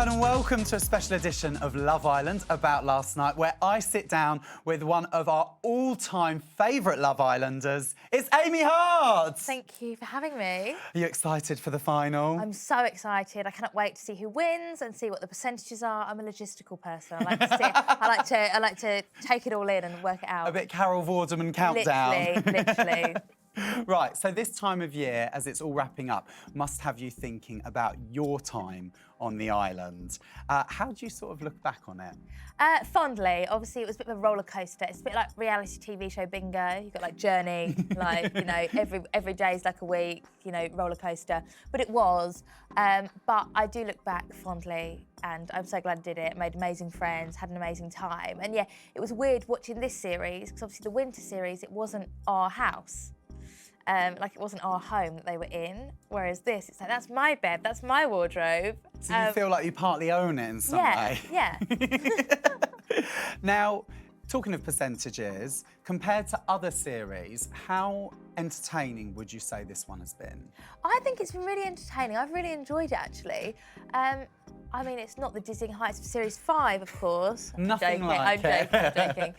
and welcome to a special edition of Love Island About Last Night, where I sit down with one of our all-time favourite Love Islanders. It's Amy Hart! Thank you for having me. Are you excited for the final? I'm so excited. I cannot wait to see who wins and see what the percentages are. I'm a logistical person. I like to see, I like to take it all in and work it out. A bit Carol Vorderman countdown. Literally. Right, so this time of year, as it's all wrapping up, must have you thinking about your time on the island. How do you sort of look back on it? Fondly. Obviously, it was a bit of a roller coaster. It's a bit like reality TV show bingo. You've got like Journey, like, you know, every day is like a week, you know, roller coaster. But it was. But I do look back fondly, and I'm so glad I did it. Made amazing friends, had an amazing time. And yeah, it was weird watching this series, because obviously the winter series, it wasn't our house. Like it wasn't our home that they were in, whereas this, it's like, that's my bed, that's my wardrobe. So you feel like you partly own it in some way? Yeah. Now, talking of percentages, compared to other series, how entertaining would you say this one has been? I think it's been really entertaining. I've really enjoyed it, actually. I mean, it's not the dizzying heights of Series 5, of course. Nothing like it. I'm joking.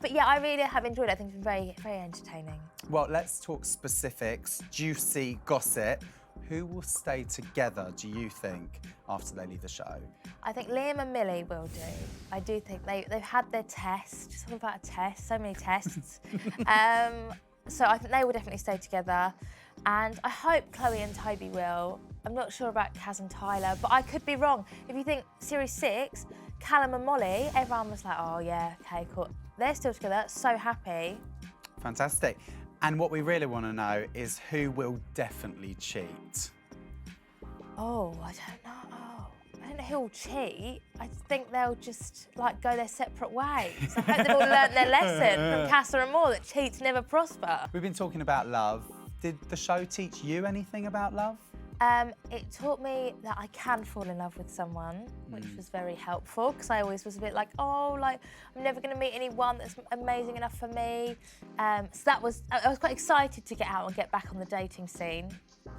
But yeah, I really have enjoyed it. I think it's been very, very entertaining. Well, let's talk specifics, juicy gossip. Who will stay together, do you think, after they leave the show? I think Liam and Millie will do. I do think they've had their test. Something about a test, so many tests. So I think they will definitely stay together. And I hope Chloe and Toby will. I'm not sure about Kaz and Tyler, but I could be wrong. If you think Series 6, Callum and Molly, everyone was like, oh yeah, okay, cool. They're still together, so happy. Fantastic. And what we really want to know is who will definitely cheat? Oh, I don't know. I don't know who will cheat. I think they'll just like go their separate ways. I hope they've all learnt their lesson from Casa Amor that cheats never prosper. We've been talking about love. Did the show teach you anything about love? It taught me that I can fall in love with someone, which was very helpful, because I always was a bit like, oh, like, I'm never going to meet anyone that's amazing enough for me. So that was, I was quite excited to get out and get back on the dating scene.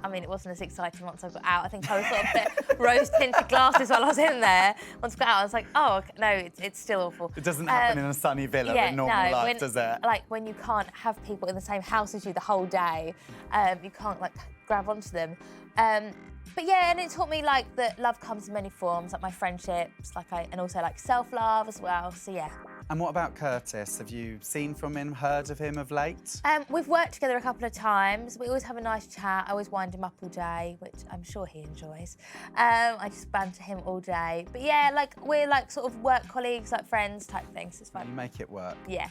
I mean, it wasn't as exciting once I got out. I think I was sort of a bit rose-tinted glasses while I was in there. Once I got out, I was like, oh, no, it's still awful. It doesn't happen in a sunny villa in normal life, does it? Like, when you can't have people in the same house as you the whole day, you can't, like, grab onto them. But yeah, and it taught me like that love comes in many forms, like my friendships, and also like self-love as well. So yeah. And what about Curtis? Have you seen from him, heard of him of late? We've worked together a couple of times. We always have a nice chat. I always wind him up all day, which I'm sure he enjoys. I just banter him all day. But yeah, like we're like sort of work colleagues, like friends type things. It's fun. You make it work. Yeah.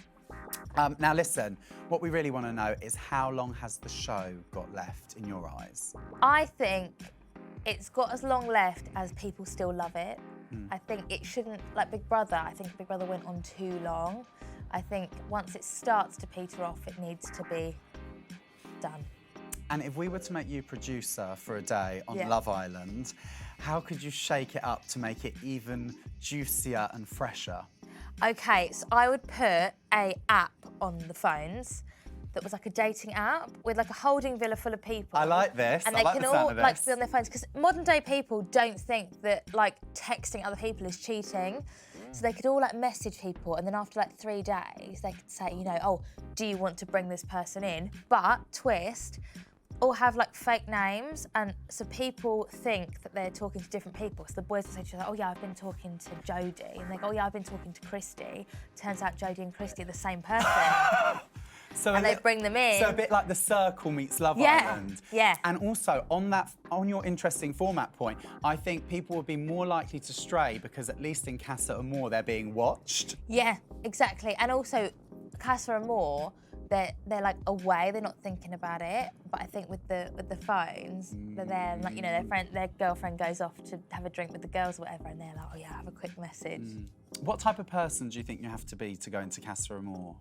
Now listen, what we really want to know is how long has the show got left in your eyes? I think it's got as long left as people still love it. I think it shouldn't, like Big Brother, I think Big Brother went on too long. I think once it starts to peter off, it needs to be done. And if we were to make you producer for a day on Love Island, how could you shake it up to make it even juicier and fresher? Okay, so I would put an app on the phones that was like a dating app with like a holding villa full of people. I like this. And I they like can the sound all of like this. be on their phones, because modern day people don't think that like texting other people is cheating. So they could all like message people, and then after like 3 days, they could say, you know, oh, do you want to bring this person in? But twist, all have like fake names, and so people think that they're talking to different people. So the boys will say to each other, oh yeah, I've been talking to Jodie, and they go, oh yeah, I've been talking to Christy. Turns out Jodie and Christy are the same person. And they bring them in. So a bit like The Circle meets Love Island. Yeah. And also on your interesting format point, I think people would be more likely to stray because at least in Casa Amor they're being watched. Yeah, exactly. And also Casa Amor, they're like away, they're not thinking about it. But I think with the phones, they're there, and like, you know, their girlfriend goes off to have a drink with the girls or whatever, and they're like, oh yeah, have a quick message. What type of person do you think you have to be to go into Casa Amor?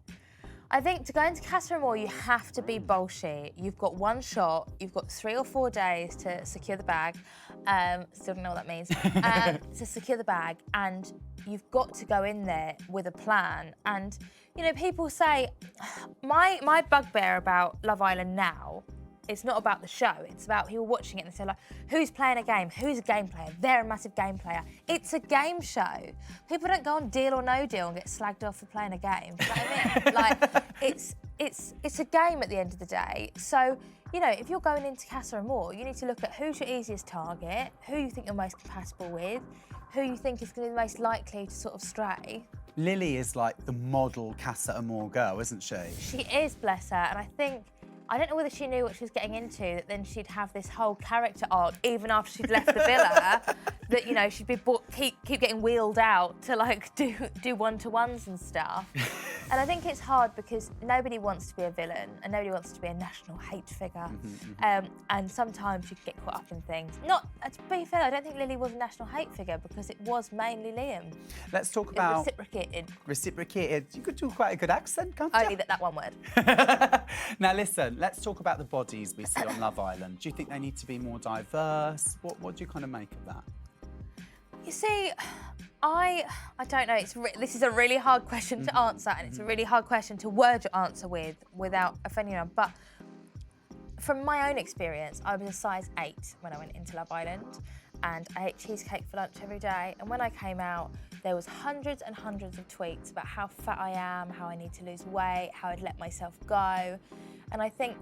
I think to go into Casa Amor, you have to be bullshit. You've got one shot, you've got 3 or 4 days to secure the bag. Still don't know what that means. To secure the bag, and you've got to go in there with a plan. And, you know, people say, my bugbear about Love Island now it's not about the show. It's about people watching it and they say like, who's playing a game? Who's a game player? They're a massive game player. It's a game show. People don't go on Deal or No Deal and get slagged off for playing a game. Do you know what I mean? Like, it's a game at the end of the day. So, you know, if you're going into Casa Amor, you need to look at who's your easiest target, who you think you're most compatible with, who you think is going to be most likely to sort of stray. Lily is like the model Casa Amor girl, isn't she? She is, bless her, and I don't know whether she knew what she was getting into, that then she'd have this whole character arc even after she'd left the villa, that, you know, she'd be keep getting wheeled out to like do one-to-ones and stuff. And I think it's hard because nobody wants to be a villain and nobody wants to be a national hate figure. And sometimes you get caught up in things. Not, to be fair, I don't think Lily was a national hate figure because it was mainly Liam. Let's talk about... Reciprocated. Reciprocated. You could do quite a good accent, can't you? Only that one word. Now listen, let's talk about the bodies we see on Love Island. Do you think they need to be more diverse? What do you kind of make of that? You see, I don't know. This is a really hard question to answer, and it's a really hard question to word your answer without offending anyone. But from my own experience, I was a size 8 when I went into Love Island, and I ate cheesecake for lunch every day. And when I came out, there was hundreds and hundreds of tweets about how fat I am, how I need to lose weight, how I'd let myself go. And I think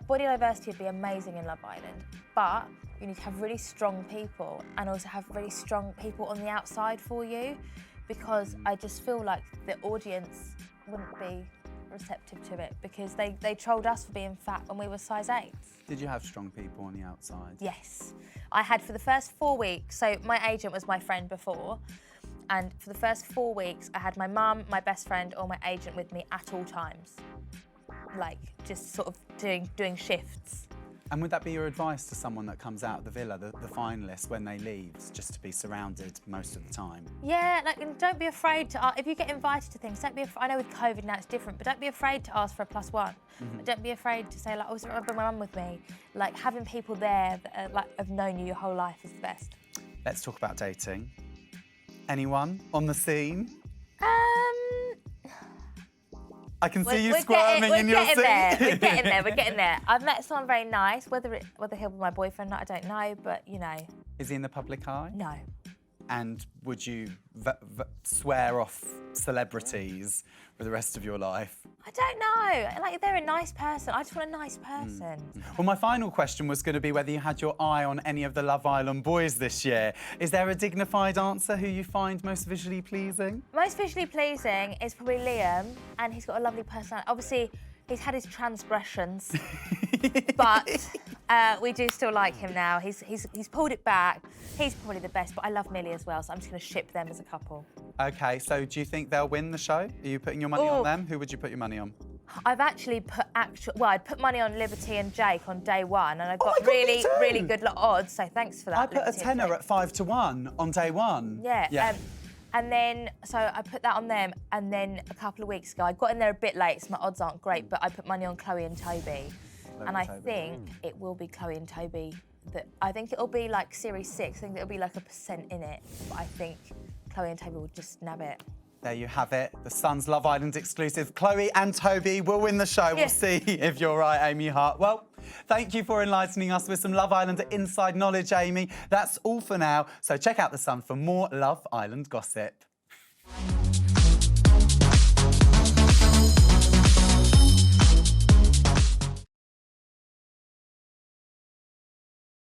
body diversity would be amazing in Love Island, but you need to have really strong people and also have really strong people on the outside for you, because I just feel like the audience wouldn't be receptive to it because they trolled us for being fat when we were size 8s. Did you have strong people on the outside? Yes. I had for the first 4 weeks, so my agent was my friend before, and for the first 4 weeks I had my mum, my best friend or my agent with me at all times. Like, just sort of doing shifts. And would that be your advice to someone that comes out of the villa, the finalists, when they leave, just to be surrounded most of the time? Yeah, like, and don't be afraid to, if you get invited to things, don't be afraid. I know with COVID now it's different, but don't be afraid to ask for a +1. Don't be afraid to say, like, oh, I bring my mum with me. Like, having people there that have known you your whole life is the best. Let's talk about dating. Anyone on the scene? I can see you squirming in your seat. We're getting there. I've met someone very nice. Whether he'll be my boyfriend or not, I don't know, but, you know. Is he in the public eye? No. And would you swear off celebrities for the rest of your life? I don't know. Like, they're a nice person. I just want a nice person. Well, my final question was going to be whether you had your eye on any of the Love Island boys this year. Is there a dignified answer who you find most visually pleasing? Most visually pleasing is probably Liam, and he's got a lovely personality. Obviously, he's had his transgressions, but we do still like him now. He's pulled it back. He's probably the best, but I love Millie as well, so I'm just going to ship them as a couple. OK, so do you think they'll win the show? Are you putting your money on them? Who would you put your money on? I've actually put I'd put money on Liberty and Jake on day 1, and I got really good odds, so thanks for that. I put a tenner at 5 to 1 on day 1. Yeah. And then, so I put that on them, and then a couple of weeks ago, I got in there a bit late, so my odds aren't great, but I put money on Chloe and Toby. I think it will be Chloe and Toby. I think it'll be like Series 6, I think it'll be like a % in it, but I think Chloe and Toby will just nab it. There you have it, the Sun's Love Island exclusive. Chloe and Toby will win the show. We'll see if you're right, Amy Hart. Well, thank you for enlightening us with some Love Island inside knowledge, Amy. That's all for now, so check out The Sun for more Love Island gossip.